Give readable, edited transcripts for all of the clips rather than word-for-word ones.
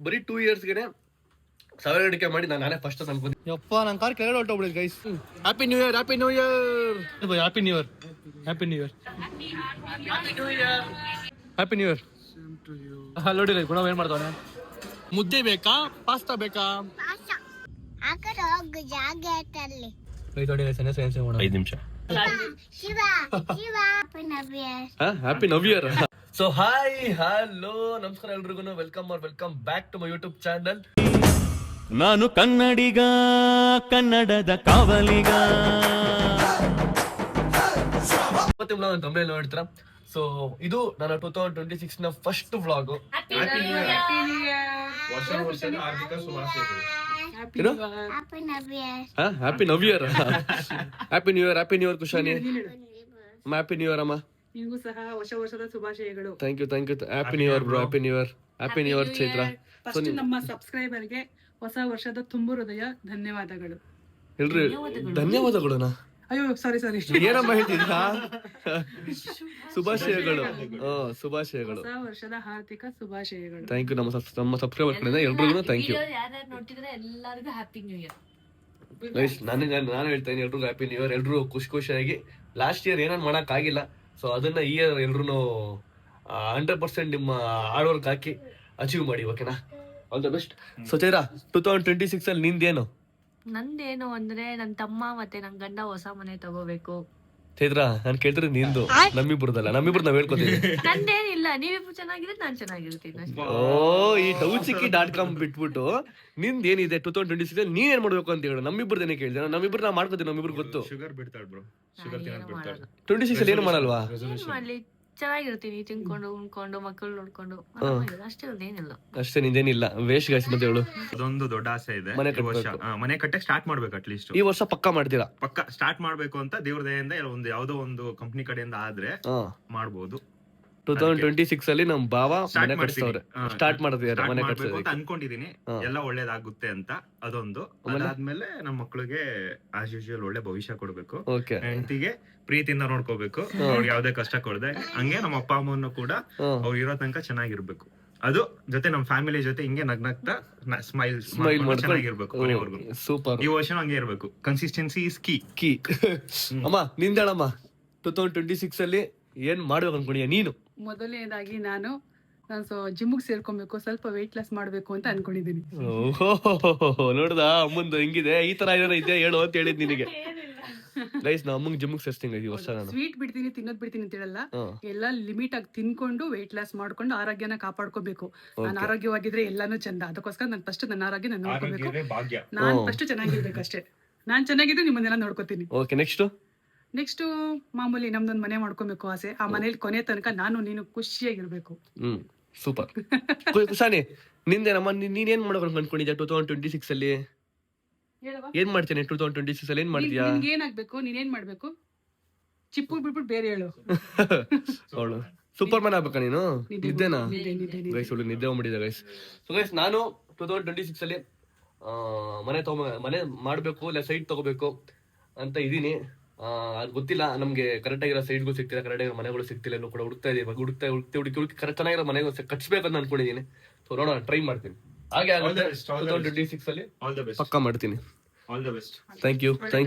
ಬರೀ 2 ಇಯರ್ಸ್ಗೆ 1000 ಅಡಿಕೆ ಮಾಡಿ ನಾನೇ ಫಸ್ಟ್ ಅನ್ಕೊಂಡೆ. ಯಪ್ಪ ನನ್ನ ಕಾರ್ ಕೆಳಗಡೆ ಹೊರಟೋಗ್ಬಿಡಿದೆ guys. Happy new year, happy new year, happy new year, happy new year, happy new year, happy new year. ನೋಡಿ ಗುಣ ಏನ್ ಮಾಡ್ತಾವನೆ. ಮುದ್ದೆ ಬೇಕಾ ಪಾಸ್ತಾ ಬೇಕಾ? 5 ನಿಮಿಷ. Happy new year. So hi hello ನಮಸ್ಕಾರ ಎಲ್ರಿಗೂ. Welcome back to my YouTube channel. ನಾನು ಕನ್ನಡಿಗ, ಕನ್ನಡದ ಕಾವಲಿಗ. ಮತ್ತೆ ತಮಿಳ್ ನೋಡ್ತೀರಾ. ಸೊ ಇದು ನನ್ನ 2026 ನ first vlog. Happy new year, happy new year, happy new year Kushani. Happy new year ಅಮ್ಮ. ನಿಮಗೂ ಸಹ ಹೊಸ ವರ್ಷದ ಶುಭಾಶಯಗಳು. Thank you happy new year bro, happy new year, happy new year Chaitra. First ನಮ್ಮ ಸಬ್ಸ್ಕ್ರೈಬರ್ಗೆ ಹೊಸ ವರ್ಷದ ತುಂಬು ಹೃದಯ ಧನ್ಯವಾದಗಳು. ಎಲ್ರು ಧನ್ಯವಾದಗಳು. ಅಯ್ಯೋ ಸಾರಿ ಏನಮ್ಮ ಹೇಳ್ತಿದ್ದೀರಾ? ಶುಭಾಶಯಗಳು, ಶುಭಾಶಯಗಳು, ಹೊಸ ವರ್ಷದ ಹಾರ್ದಿಕ ಶುಭಾಶಯಗಳು. ಥ್ಯಾಂಕ್ ಯು ನಮ್ಮ ಸಬ್ಸ್ಕ್ರೈಬರ್ ಕಡೆಯಿಂದ ಎಲ್ರಿಗೂ ಥ್ಯಾಂಕ್ ಯು. ಎಲ್ಲರಿಗೂ ಹ್ಯಾಪಿ ನ್ಯೂ ಇಯರ್. ನಾನು ಹೇಳ್ತಾ ಇದ್ದೀನಿ ಎಲ್ರಿಗೂ ಹ್ಯಾಪಿ ನ್ಯೂ ಇಯರ್. ಎಲ್ರು ಖುಷಿಯಾಗಿ. ಲಾಸ್ಟ್ ಇಯರ್ ಏನಾರು ಮಾಡಕ್ ಆಗಿಲ್ಲ, ಸೊ ಅದನ್ನ ಈ ಇಯರ್ ಎಲ್ರು 100% ನಿಮ್ಮ ಹಾರ್ಡ್ ವರ್ಕ್ ಹಾಕಿ ಅಚೀವ್ ಮಾಡಿ. ಓಕೆನಾ? All the best. ಸೊ ಚೈರಾ 2026 ಅಲ್ಲಿ ನಿಂದೇನು? ನಂದೇನು ಅಂದ್ರೆ ನನ್ ತಮ್ಮ ಮತ್ತೆ ನನ್ ಗಂಡ ಹೊಸ ಮನೆ ತಗೋಬೇಕು. ಚೈತ್ರ ನಾನು ಕೇಳ್ತಿದ್ರೆ ನಿಂದು, ನಮ್ಮಿಬ್ರದಲ್ಲ, ನಮ್ಮಿಬ್ರು ನಾವ್ ಹೇಳ್ಕೊತೀವಿ. ನಂದೇನಿಲ್ಲ, ನೀವಿಬ್ರು ಚೆನ್ನಾಗಿದ್ರೆ ನಾನ್ ಚೆನ್ನಾಗಿರ್ತೀನಿ. ಈ Dowchiki.com ಬಿಟ್ಬಿಟ್ಟು ನಿಂದ ಏನಿದೆ 2026 ಅಲ್ಲಿ ನೀನ್ ಏನ್ ಮಾಡ್ಬೇಕು ಅಂತ ಹೇಳು. ನಮ್ಮಿಬ್ರದೇನೆ ಕೇಳಿದೆ. ನಮ್ಮಿಬ್ರು ನಾ ಮಾಡ್ಕೋತೀವಿ, ನಮ್ಮಿಬ್ರು ಗೊತ್ತು. ಶುಗರ್ ಬಿಡ್ತಾಳೆ ಬ್ರೋ, ಶುಗರ್ ತಿನ್ನೋದು ಬಿಡ್ತಾಳೆ. 26 ಅಲ್ಲಿ ಏನು ಮಾಡಲ್ವಾ? ಏನ್ ಮಾಡ್ಲಿ, ಚೆನ್ನಾಗಿರ್ತೀನಿ, ತಿನ್ಕೊಂಡು ಉಣ್ಕೊಂಡು ಮಕ್ಕಳು ನೋಡ್ಕೊಂಡು ಅಷ್ಟೇ. ಏನಿಲ್ಲ ಅಷ್ಟೇ, ನಿಂದೇನಿಲ್ಲ. ವೇಸ್ಟ್ ಗಾಯ್ಸ್ ಮತ್ತೆ ಹೇಳು. ಅದೊಂದು ದೊಡ್ಡ ಆಸೆ ಇದೆ. ಮನೆ ಮನೆ ಕಟ್ಟಕ್ಕೆ ಸ್ಟಾರ್ಟ್ ಮಾಡ್ಬೇಕು. ಅಟ್ಲೀಸ್ಟ್ ಈ ವರ್ಷ ಪಕ್ಕಾ ಮಾಡ್ತೀರಾ? ಪಕ್ಕ ಸ್ಟಾರ್ಟ್ ಮಾಡ್ಬೇಕು ಅಂತ ದೇವ್ರ ದಯೆಯಿಂದ ಯಾವ್ದೋ ಒಂದು ಕಂಪ್ನಿ ಕಡೆಯಿಂದ ಆದ್ರೆ ಮಾಡ್ಬೋದು. 2026 ಅಲ್ಲಿ ನಮ್ ಭಾವ ಮನೆ ಕಟ್ಸವ್ರೆ, ಸ್ಟಾರ್ಟ್ ಮಾಡಿದ್ರೆ ಮನೆ ಕಟ್ಬೇಕು ಅಂತ ಅನ್ಕೊಂಡಿದೀನಿ. ಎಲ್ಲ ಒಳ್ಳೇದಾಗುತ್ತೆ ಅಂತ. ಅದೊಂದು ಅದಾದ್ಮೇಲೆ ನಮ್ಮ ಮಕ್ಳಿಗೆ ಆಸ್ ಯೂಶುವಲ್ ಒಳ್ಳೆ ಭವಿಷ್ಯ ಕೊಡ್ಬೇಕು. ಹೆಂಡತಿಗೆ ಪ್ರೀತಿಯಿಂದ ನೋಡ್ಕೋಬೇಕು, ಅವ್ರಿಗೆ ಯಾವ್ದೇ ಕಷ್ಟ ಕೊಡದೆ. ಹಂಗೆ ನಮ್ಮ ಅಪ್ಪ ಅಮ್ಮನ್ನು ಕೂಡ ಅವ್ರು ಇರೋ ತನಕ ಚೆನ್ನಾಗಿರ್ಬೇಕು. ಅದು ಜೊತೆ ನಮ್ ಫ್ಯಾಮಿಲಿ ಜೊತೆ ಹಿಂಗೆ ನಗ್ನಗ್ತಾ ಸ್ಮೈಲ್ ಚೆನ್ನಾಗಿರ್ಬೇಕು ಕೊನೆವರೆಗೂ. ಸೂಪರ್. ಈ ವರ್ಷ ಹಂಗೆ ಇರ್ಬೇಕು. Consistency is key. ಅಮ್ಮ ನಿಂದೇಳಮ್ಮ 2026 ಅಲ್ಲಿ ಏನ್ ಮಾಡ್ಬೇಕು ಅನ್ಕೊಂಡಿಯ ನೀನು? ಮೊದಲನೇದಾಗಿ ನಾನು ಜಿಮ್ಗೆ ಸೇರ್ಕೊಬೇಕು, ಸ್ವಲ್ಪ ವೆಯ್ಟ್ ಲಾಸ್ ಮಾಡ್ಬೇಕು ಅಂತ ಅನ್ಕೊಂಡಿದ್ದೀನಿ. ನೋಡ್ದ ಅಮ್ಮಂದು ಹೆಂಗಿದೆ, ಈ ತರ ಏನಾರ ಇದೆ ಹೇಳು ಅಂತ ಹೇಳಿದ್ ನಿನಗೆ. ಗೈಸ್ ನಾ ಅಮ್ಮಂಗ್ ಜಿಮ್ಗೆ ಸೇರ್ಸ್ತೀನಿ ಈ ವರ್ಷ. ನಾನು ಸ್ವೀಟ್ ಬಿಡ್ತೀನಿ, ತಿನ್ನೋದ್ ಬಿಡ್ತೀನಿ ಅಂತ ಹೇಳಲ್ಲ. ಎಲ್ಲ ಲಿಮಿಟ್ ಆಗಿ ತಿನ್ಕೊಂಡು ವೆಯ್ಟ್ ಲಾಸ್ ಮಾಡ್ಕೊಂಡು ಆರೋಗ್ಯನ ಕಾಪಾಡ್ಕೋಬೇಕು. ನಾನು ಆರೋಗ್ಯವಾಗಿದ್ರೆ ಎಲ್ಲಾನು ಚಂದ. ಅದಕ್ಕೋಸ್ಕರ ನಾನು ಫಸ್ಟ್ ನನ್ನ ಆರೋಗ್ಯ ನಾನು ನೋಡ್ಕೋಬೇಕು. ನಾನ್ ಫಸ್ಟ್ ಚೆನ್ನಾಗಿರ್ಬೇಕು ಅಷ್ಟೇ. ನಾನ್ ಚೆನ್ನಾಗಿದ್ರೆ ನಿಮ್ಮನ್ನೆಲ್ಲ ನೋಡ್ಕೋತೀನಿ. ಓಕೆ, ನೆಕ್ಸ್ಟ್ ಮಾಮೂಲಿ ನಮ್ದೊಂದ್ ಮನೆ ಮಾಡ್ಕೊಬೇಕು ಆಸೆ. ಆ ಮನೇಲಿ ಕೊನೆ ತನಕ ನಾನು ನೀನು ಖುಷಿಯಾಗಿರ್ಬೇಕು. ಸೂಪರ್. ಕುಶಾನಿ ನಿಂದೇನಮ್ಮ, ನೀನೇನ್ ಮಾಡ್ಬೇಕು ಅನ್ಕೊಂಡಿದ್ಯಾ 2026 ಅಲ್ಲಿ? ಏನ್ ಮಾಡ್ತೇನೆ 2026 ಅಲ್ಲಿ? ಏನ್ ಮಾಡ್ತೀಯಾ? ಏನಾಗ್ಬೇಕು, ನೀನೇನ್ ಮಾಡ್ಬೇಕು? ಚಿಪ್ಪು ಬಿಟ್ಬಿಟ್ಟು ಬೇರೆ ಹೇಳು. ಅವಳು ಸೂಪರ್ ಮ್ಯಾನ್ ಆಗ್ಬೇಕಾ ನೀನು? ನಿದ್ದೆನಾ ಗೈಸ್? ಒಳ್ಳೆ ನಿದ್ದೆ ಹೋಗ್ಬಿಟ್ಟಿದೆ ಗೈಸ್. ಸೊ ಗೈಸ್ ನಾನು 2026 ಅಲ್ಲಿ ಮನೆ ಮಾಡ್ಬೇಕು, ಇಲ್ಲ ಸೈಟ್ ತಗೋಬೇಕು ಅಂತ ಇದೀನಿ. ಅದು ಗೊತ್ತಿಲ್ಲ ನಮ್ಗೆ ಕರೆಕ್ಟ್ ಆಗಿರೋ ಸೈಟ್ಗಳು ಸಿಗ್ತಿಲ್ಲ, ಕರೆಕ್ಟ್ ಆಗಿರೋ ಮನೆಗಳು ಸಿಗ್ತಿಲ್ಲ. ಎಲ್ಲೂ ಕೂಡ ಹುಡುಕ್ತಾ ಇದೀವಿ. ಹುಡುಕಿ ಕರೆಕ್ಟ್ ಚೆನ್ನಾಗಿರೋ ಮನೆಗಳು ಕಟ್ಸ್ಬೇಕಂತ ಅನ್ಕೊಂಡಿದೀನಿ. ಸೊ ನೋಡೋಣ, ಟ್ರೈ ಮಾಡ್ತೀನಿ. ಹಾಗೆ 2026 ಅಲ್ಲಿ ಪಕ್ಕಾ ಮಾಡ್ತೀನಿ. Thank you.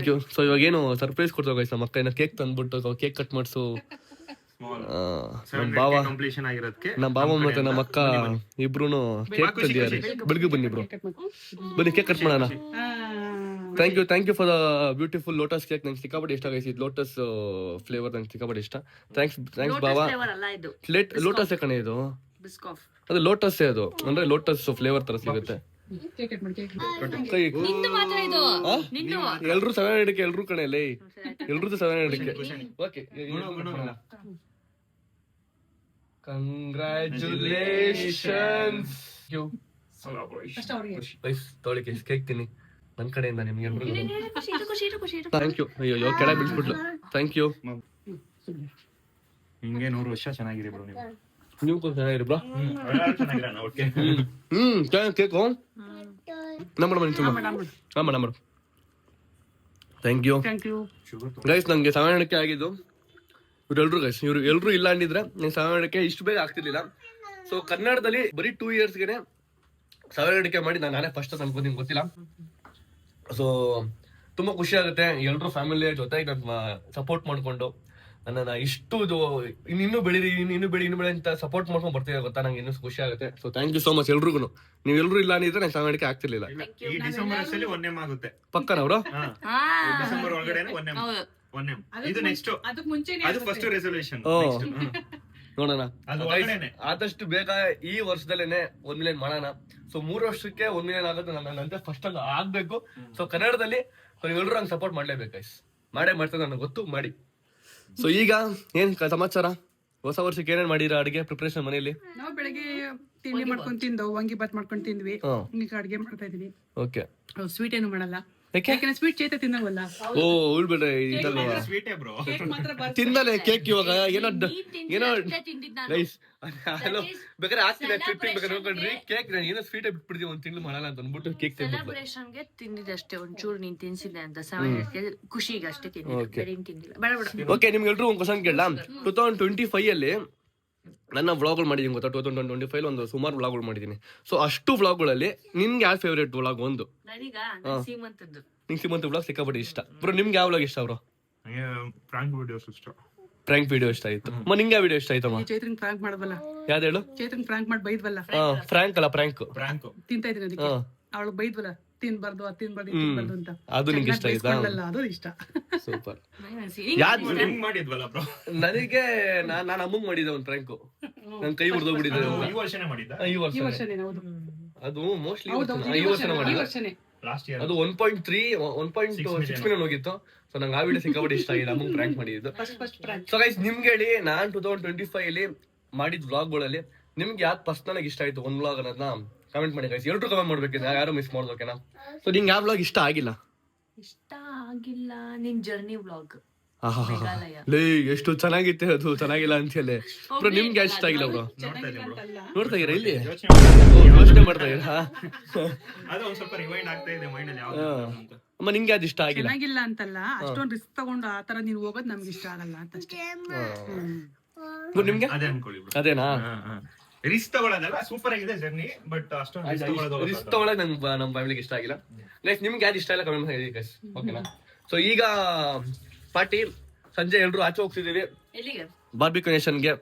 ಸೊ ಇವಾಗ ಏನು ಸರ್ಪ್ರೈಸ್ ಕೊಡ್ತೇವೆ ಗೈಸ್. ನಮ್ಮ ಅಕ್ಕ ಕೇಕ್ ತಂದ್ಬಿಟ್ಟು ಕೇಕ್ ಕಟ್ ಮಾಡ್ಸು. ನಮ್ಮ ಬಾವ ಮತ್ತೆ ನಮ್ಮ ಅಕ್ಕ ಇಬ್ರು ಕೇಕ್ ತಂದಿದ್ದಾರೆ. ಬೆಳಿಗ್ಗೆ ಬನ್ನಿ ಬ್ರೋ, ಬನ್ನಿ ಕೇಕ್ ಕಟ್ ಮಾಡೋಣ. Thank you for the beautiful lotus cake. ನಂಗೆ ಸಿಕ್ಕಾಪಟ್ಟೆ ಇಷ್ಟ ಗೈಸ್. ಇದು ಲೋಟಸ್ ಫ್ಲೇವರ್ ನಂಗೆ ಸಿಕ್ಕಾಪಟ್ಟೆ ಇಷ್ಟ. ಥ್ಯಾಂಕ್ಸ್ ಬಾವ. ಲೋಟಸ್ ಕಣೆ ಇದು, ಅದು ಲೋಟಸ್. ಅದು ಅಂದ್ರೆ ಲೋಟಸ್ ಫ್ಲೇವರ್ ತರ ಸಿಗುತ್ತೆ. ಎಲ್ರು 7 ಅಡಿಕೆ, ಎಲ್ರು ಕಣೆ ಲೇ, ಎಲ್ರದ್ದು 7 ಅಡಿಕೆ. Okay, congratulations. ತೊಳಿ ಕೇಕ್ ತಿನ್ನಿ ನನ್ ಕಡೆಯಿಂದ ನಿಮ್ಗೆ. Thank you. ಅಯ್ಯೋ ಕೆಳ ಬಿಡ್ಸ್ಬಿಟ್ಲು. Thank you. ಹಿಂಗೆ 100 ವರ್ಷ ಚೆನ್ನಾಗಿರಿ ಬ್ರೋ. ನೀವು ಕೂಡ ಚೆನ್ನಾಗಿರಿ bro. Cake number thank you guys. ನಂಗೆ 7 ಅಡಿಕೆ ಆಗಿದ್ದು ಇವ್ರೆಲ್ರು ಗೈಸ್. ಇವ್ರು ಎಲ್ರು ಇಲ್ಲ ಅಂದಿದ್ರೆ ನಂಗೆ 7 ಅಡಿಕೆ ಇಷ್ಟು ಬೇಗ ಆಗ್ತಿರ್ಲಿಲ್ಲ. ಸೊ ಕನ್ನಡದಲ್ಲಿ ಬರೀ 2 ಇಯರ್ಸ್ಗೆ 1000 ಅಡಿಕೆ ಮಾಡಿ ನಾನೇ ಫಸ್ಟ್ ಅನ್ಕೊಂಡು ನಿಮ್ಗೆ ಗೊತ್ತಿಲ್ಲ. ಸೊ ತುಂಬಾ ಖುಷಿ ಆಗುತ್ತೆ ಎಲ್ರು ಫ್ಯಾಮಿಲಿ ಜೊತೆಗೆ ನನ್ನ ಸಪೋರ್ಟ್ ಮಾಡ್ಕೊಂಡು ನನ್ನನ್ನ ಇಷ್ಟು ಇನ್ನೂ ಬೆಳೀರಿ ಇನ್ನೂ ಬೆಳಿ ಅಂತ ಸಪೋರ್ಟ್ ಮಾಡ್ಕೊಂಡು ಬರ್ತೀವಿ ಗೊತ್ತಾ, ನಂಗೆ ಇನ್ನೂ ಖುಷಿ ಆಗುತ್ತೆ. So thank you so much ಎಲ್ರಿಗೂ. ನೀವು ಎಲ್ರು ಇಲ್ಲ ಅಂದಿದ್ರೆ ನಾನು 1000 ಅಡಿಕೆ ಆಗ್ತಿರ್ಲಿಲ್ಲ. ಈ ಡಿಸೆಂಬರ್ ಅಷ್ಟಲ್ಲಿ 1 ನೇಮ್ ಆಗುತ್ತೆ ಪಕ್ಕನವ್ರು ಡಿಸೆಂಬರ್ ಒಳಗಡೆ 1 ನೇಮ್. ಇದು ನೆಕ್ಸ್ಟ್, ಅದಕ್ಕೆ ಮುಂಚೆನೆ ಅದು ಫಸ್ಟ್ ರೆಸಲ್ಯೂಷನ್. ನೋಡೋಣ ಅದು ಒಳಗಡೆನೆ. ಆದಷ್ಟು ಬೇಗ ಈ ವರ್ಷದಲ್ಲೇನೆ 1 ಮಿಲಿಯನ್ ಮಾಡೋಣ. ಸೊ 3 ವರ್ಷಕ್ಕೆ 1 ಮಿಲಿಯನ್ ಆಗೋದು ನನ್ನಂತೆ ಫಸ್ಟ್ ಹಂಗ ಆಗ್ಬೇಕು. ಸೊ ಕನ್ನಡದಲ್ಲಿ ನೀವೆಲ್ಲರೂ ಹಂಗೆ ಸಪೋರ್ಟ್ ಮಾಡ್ಲೇಬೇಕು ಗೈಸ್. ಮಾಡ್ತೇನೆ ನನಗೆ ಗೊತ್ತು, ಮಾಡಿ. ಸೊ ಈಗ ಏನ್ ಸಮಾಚಾರ, ಹೊಸ ವರ್ಷಕ್ಕೆ ಏನೇನ್ ಮಾಡಿರ ಅಡಿಗೆ ಪ್ರಿಪರೇಷನ್ ಮನೇಲಿ? ನಾವು ಬೆಳಗ್ಗೆ ತಿಂಡಿ ಮಾಡ್ಕೊಂಡ್ ತಿಂದು ವಾಂಗಿಬಾತ್ ಮಾಡ್ಕೊಂಡ್ ತಿಂದ್ವಿ. ಈಗ ಅಡ್ಗೆ ಮಾಡ್ತಾ ಇದೀನಿ. ಓಕೆ. ಸ್ವೀಟ್ ಏನು ಮಾಡಲ್ಲ, ಯಾಕೆ? ಯಾಕಂದ್ರೆ ಸ್ವೀಟ್ ಚೇತ ತಿನ್ನವಲ್ಲ. ಓ ಉಳ್ಬಿಡ್ರೆ ಇದಲ್ವಾ ಸ್ವೀಟೇ ಬ್ರೋ. ತಿಂದಲೆ ಕೇಕ್ ಇವಾಗ ಏನೋ ತಿಂದಿದ್ದ ಗೈಸ್. ಹಲೋ ಬೇಕಾದ್ರೆ ಆಗ್ತೀನಿ ಟ್ರಿಪ್ಪಿಗೆ ಬೇಕಾದ್ರೆ ನೋಡ್ಕೊಂಡ್ರಿ ಕೇಕ್ ನಾನು ಏನೋ ಸ್ವೀಟ್ ಬಿಟ್ಬಿಡ್ತೀವಿ ಒಂದ್ ತಿಂಗಳು ಮಾಡಲ್ಲ ಅಂತ ಅಂದ್ಬಿಟ್ಟು ಕೇಕ್ ತಿಂದ್ಬಿಟ್ಟು ಸೆಲೆಬ್ರೇಷನ್ಗೆ ತಿಂದಿದ್ದಷ್ಟೇ, ಒಂಚೂರು ನೀನ್ ತಿನ್ಸಿದ್ದೆ ಅಂತ 7 ಖುಷಿಗೆ ಅಷ್ಟೇ ತಿಂದಿದ್ದೆ, ಬೇರೆ ತಿಂದಿಲ್ಲ. ಬೇಡ. ಓಕೆ, ನಿಮ್ಗೆಲ್ರೂ ಒಂದು ಕ್ವಶನ್ ಕೇಳ. 2025 ಅಲ್ಲಿ ನನ್ನ ವ್ಲಾಗ್ಗಳು ಮಾಡಿದೀನಿ ಗೊತ್ತಾ. 2025 ಒಂದು ಸುಮಾರು ವ್ಲಾಗ್ಗಳು ಮಾಡಿದೀನಿ. ಸೊ ಅಷ್ಟು ವ್ಲಾಗ್ಗಳಲ್ಲಿ ನಿಮ್ಗೆ ಯಾವ ಫೇವ್ರೇಟ್ ವ್ಲಾಗ್? ಒಂದು ನನಗ ಸೀಮಂತದ್ದು. ನಿಂಗೆ ಸೀಮಂತ ವ್ಲಾಗ್ ಸಿಕ್ಕಾಪಟ್ಟೆ ಇಷ್ಟ ಬ್ರೋ. ನಿಮ್ಗೆ ಯಾವ ವ್ಲಾಗ್ ಇಷ್ಟ ಬ್ರೋ? ಫ್ರಾಂಕ್ ವಿಡಿಯೋಸ್ ಇಷ್ಟ. ಪ್ರ್ಯಾಂಕ್ ವಿಡಿಯೋ ಇಷ್ಟ ಆಯ್ತು. ನಿಂಗೆ ಯಾವ ವಿಡಿಯೋ ಇಷ್ಟ ಆಯ್ತಮ್ಮ? ಚೈತ್ರನ್ ಫ್ರಾಂಕ್ ಮಾಡಬಲ್ಲ. ಯಾವ್ದು ಹೇಳು? ಚೈತ್ರನ್ ಫ್ರಾಂಕ್ ಮಾಡಿ ಬೈದ್ವಲ್ಲ. ಫ್ರಾಂಕ್ ಅಲ್ಲ ಪ್ರ್ಯಾಂಕ್. ತಿಂತಾ ಇದ್ದೀನಿ ಅದಕ್ಕೆ. ಅವಳು ಬೈದ್ವಲ್ಲ, ತಿನ್ಬಾರ್ದು ಅಂತ. ಅದು ನಿಂಗೆ ಇಷ್ಟ ಆಯ್ತಾ? ಅದು ಇಷ್ಟ. ಸೂಪರ್. ನಿಮ್ಗೆ ಮಾಡಿದ್ವಲ್ಲ ಬ್ರೋ. ನನಗೆ ನಾನು ಅಮ್ಮಂಗ್ ಮಾಡಿದ್ದೆ ಒಂದು ಪ್ರ್ಯಾಂಕು. ನನ್ ಕೈ ಹೊಡೆದೋಗ್ಬಿಟ್ಟಿದೆ. ಈ ವರ್ಷನೇ ಮಾಡಿದ್ದ. ಈ ವರ್ಷ ಅದು ಮೋಸ್ಟ್ಲಿ ಈ ವರ್ಷ ಮಾಡಿದ್ದೆ. ಲಾಸ್ಟ್ ಇಯರ್ ಅದು 1.6 ಮಿಲಿಯನ್ ಹೋಗಿತ್ತು. ಸೊ ನಂಗೆ ಆ ವಿಡಿಯೋ ಸಿಕ್ಕಾಪಟ್ಟೆ ಇಷ್ಟ ಆಗಿದೆ, ಅಮ್ಮಂಗ್ ಪ್ರ್ಯಾಂಕ್ ಮಾಡಿದ್ದು. ಸೊ ಗೈಸ್ ನಿಮ್ಗೆ ಹೇಳಿ, ನಾನ್ 2025 ಅಲ್ಲಿ ಮಾಡಿದ ವ್ಲಾಗ್ಗಳಲ್ಲಿ ನಿಮ್ಗೆ ಯಾವ್ದು ಪರ್ಸನಲ್ ಆಗಿ ಇಷ್ಟ ಆಯ್ತು ಒಂದು ವ್ಲಾಗ್ ಅನ್ನೋದನ್ನ ಕಮೆಂಟ್ ಮಾಡಿ ಗೈಸ್. ಎಲ್ರು ಕಮೆಂಟ್ ಮಾಡ್ಬೇಕಿದ್ರೆ ಯಾರು ಮಿಸ್ ಮಾಡೋದು, ಓಕೆನಾ? ಸೊ ನಿಂಗೆ ಯಾವ ವ್ಲಾಗ್ ಇಷ್ಟ ಆಗಿಲ್ಲ? ನಿನ್ ಜರ್ನಿ ವ್ಲಾಗ್ ಲೇ ಎಷ್ಟು ಚೆನ್ನಾಗಿತ್ತೆ, ಅದು ಚೆನ್ನಾಗಿಲ್ಲ ಅಂತ ಹೇಳಿ ಬ್ರೋ. ನಿಮ್ಗೆ ಯಾವ ಇಷ್ಟ ಆಗಿಲ್ಲ ಬ್ರೋ? ನೋಡ್ತಾ ಇದೀರಾ ಇಲ್ಲಿ? ಯೋಚನೆ ಮಾಡ್ತಾ ಇದೀರಾ? ಅದು ಒಂದ್ ಸ್ವಲ್ಪ ರಿವೈಂಡ್ ಆಗ್ತಾ ಇದೆ ಮೈಂಡ್ ಅಲ್ಲಿ ಯಾವ್ದು ಅಂತ. ಅಮ್ಮ ನಿಂಗೆ ಅದು ಇಷ್ಟ ಆಗಿಲ್ಲ? ಚೆನ್ನಾಗಿಲ್ಲ ಅಂತಲ್ಲ, ಅಷ್ಟೊಂದು ರಿಸ್ಕ್ ತಗೊಂಡು ಆತರ ನೀನ್ ಹೋಗೋದ್ ನಮ್ಗೆ ಇಷ್ಟ ಆಗಲ್ಲ ಅಂತ ಅಷ್ಟೇ. ನಿಮ್ಗೆ ಅದೇ ಅನ್ಕೊಳ್ಳಿ ಬ್ರೋ. ಅದೇನಾ? ರಿಸ್ಕ್ ತಗೊಳ್ಳೋದಲ್ಲ, ಸೂಪರ್ ಆಗಿದೆ ಜರ್ನಿ, ಬಟ್ ಅಷ್ಟೊಂದು ರಿಸ್ಕ್ ತಗೊಳಕ್ ನಮ್ಮ ಫ್ಯಾಮಿಲಿಗೆ ಇಷ್ಟ ಆಗಿಲ್ಲ. ಗೈಸ್ ನಿಮ್ಗೆ ಯಾವ್ದು ಇಷ್ಟ ಇಲ್ಲ ಕಮೆಂಟ್ ಮಾಡಿ ಗೈಸ್, ಓಕೆನಾ? ಸೊ ಈಗ ಪಾರ್ಟಿ ಸಂಜೆ ಎಲ್ರು ಆಚೆ ಹೋಗ್ತಿದೀವಿ ಬಾರ್ಬಿಕ್ಯೂ ನೇಷನ್ಗೆ,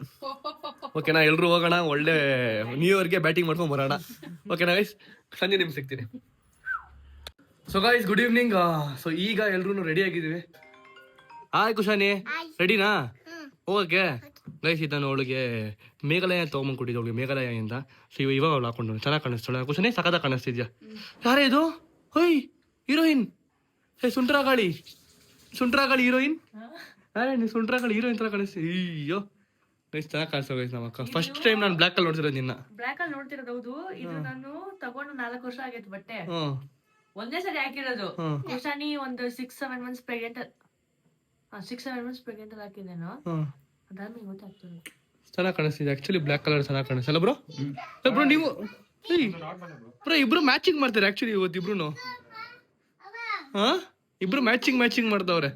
ಓಕೆನಾ? ಎಲ್ರು ಹೋಗೋಣ, ಒಳ್ಳೆ ನ್ಯೂ ಇಯರ್ಗೆ ಬ್ಯಾಟಿಂಗ್ ಮಾಡ್ಕೊಂಡ್ ಬರೋಣ, ಓಕೆನಾ ಗೈಸ್? ಸಂಜೆ ನಿಮ್ಗೆ ಸಿಗ್ತೀನಿ. So guys good evening. So ಈಗ ಎಲ್ರು ರೆಡಿ ಆಗಿದೀವಿ. ಹಾಯ್ ಕುಶಾನಿ, ರೆಡಿನಾ ಹೋಗಕ್ಕೆ? ಗೈಸ್ ಇದನ್ನು ಅವಳಿಗೆ ಮೇಘಾಲಯ ತಗೊಂಬಂದು ಕೊಟ್ಟಿದ್ದು, ಅವಳಿಗೆ ಮೇಘಾಲಯದಿಂದ. ಸೊ ಇವಾಗ ಅವಳು ಹಾಕೊಂಡು ಚೆನ್ನಾಗಿ ಕಾಣಿಸ್ತಾಳೆ. ಕುಶಾನಿ ಸಖತ್ ಕಾಣಿಸ್ತಿದ್ಯಾ? ಯಾರೇ ಇದು? ಹೊಯ್ ಹೀರೋಯಿನ್, ಸುಂಟ್ರಾಗಾಳಿ ಹೀರೋಯಿನ್. ನೀವು ಸುಂಟ್ರಾಗಾಳಿ ಹೀರೋಯಿನ್ ತರ ಕಾಣಿಸ್ತೀವಿ. ಅಯ್ಯೋ ಗೈಸ್ ಚೆನ್ನಾಗಿ ಕಾಣಿಸ್ತಾ ಗೈಸ್. ನಮ್ಮ ಅಕ್ಕ ಫಸ್ಟ್ ಟೈಮ್ ನಾನು ಬ್ಲಾಕ್ ಅಲ್ಲಿ ನೋಡ್ತಿರೋದು ನಿನ್ನ. ಬ್ಲಾಕ್ ಅಲ್ಲಿ ನೋಡ್ತಿರೋದು ಹೌದು. ಇದು ನಾನು ತಗೊಂಡು 4 ವರ್ಷ ಆಗೈತೆ ಬಟ್ಟೆ. ಒಂದೇ ಸರಿ ಹಾಕಿರೋದು. ಕುಶಾನಿ ಒಂದು 6-7 ಮಂತ್ಸ್ ಪ್ರೆಗ್ನೆಂಟ್, 6-7 ಮಂತ್ಸ್ ಪ್ರೆಗ್ನೆಂಟ್ ಅಲ್ಲಿ ಹಾಕಿದ್ದೇನು. ಅದಾದ್ಮೇಲೆ ಗೊತ್ತಾಗ್ತದೆ. ಚೆನ್ನಾಗಿ ಕಾಣಿಸ್ತಿದೆ ಆಕ್ಚುಲಿ, ಬ್ಲಾಕ್ ಕಲರ್ ಚೆನ್ನಾಗಿ ಕಾಣಿಸ್ತಲ್ಲ ಬ್ರೋ? ಬ್ರೋ ನೀವು ಬ್ರೋ ಇಬ್ರು ಮ್ಯಾಚಿಂಗ್ ಮಾಡ್ತಾರೆ ಆಕ್ಚುಲಿ ಇವತ್ತು ಇಬ್ರು. ಹಾ ಇಬ್ರು ಮ್ಯಾಚಿಂಗ್ ಮಾಡ್ತಾವ್ರೆ.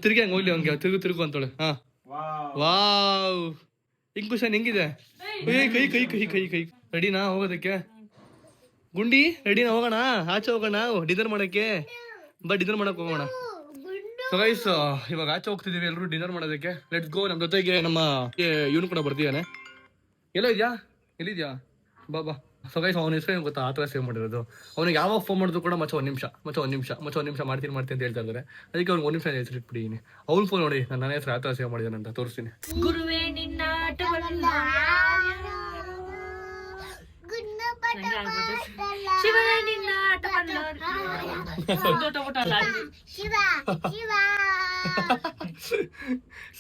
ತಿರ್ಗಿ ಹಂಗ ಹೋಗ್ಲಿ, ಹಂಗೆ ತಿರುಗು ಅಂತೋಳೆ. ಹಾ ವಾವ್, ಹಿಂಗ್ ಕುಶನ್ ಹೆಂಗಿದೆ? ಕೈ ರೆಡಿನಾ ಹೋಗೋದಕ್ಕೆ? ಗುಂಡಿ ರೆಡಿನಾ? ಹೋಗೋಣ ಆಚೆ, ಹೋಗೋಣ ಡಿನ್ನರ್ ಮಾಡಕ್ಕೆ. ಡಿನ್ನರ್ ಮಾಡಕ್ ಹೋಗೋಣ. ಸೊ ಗೈಸ್ ಇವಾಗ ಆಚೆ ಹೋಗ್ತಿದೀವಿ ಎಲ್ರು ಡಿನ್ನರ್ ಮಾಡೋದಕ್ಕೆ. Let's go. ನಮ್ಮ ಜೊತೆಗೆ ನಮ್ಮ ಇವನು ಕೂಡ ಬರ್ತೀಯಾನೆ. ಎಲ್ಲಿದ್ಯಾ? ಬಾ. ಸೊ ಗೈಸ್ ಅವನ ಹೆಸರು ಏನು ಗೊತ್ತಾ? ಆ ಥರ ಸೇವ್ ಮಾಡಿರೋದು. ಅವ್ನಿಗೆ ಯಾವಾಗ ಫೋನ್ ಮಾಡಿದ್ರು ಕೂಡ ಮಚ್ಚ ಒಂದ್ ನಿಮಿಷ ಮಾಡ್ತೀನಿ ಅಂತ ಹೇಳ್ತಾ ಇದ್ದಾರೆ. ಅದಕ್ಕೆ ಅವ್ನಿಗೆ 1 ನಿಮಿಷ ಹೆಸರು ಇಟ್ಬಿಟ್ಟಿದ್ದೀನಿ. ಅವ್ನ ಫೋನ್ ನೋಡಿ ನನ್ನ ಹೆಸರು ಆ ಥರ ಸೇವ್ ಮಾಡಿದ್ದಾನೆ ಅಂತ ತೋರಿಸ್ತೀನಿ. ಗುರುವೇ ನಿನ್ನ ಶಿವನೇ ನಿನ್ನ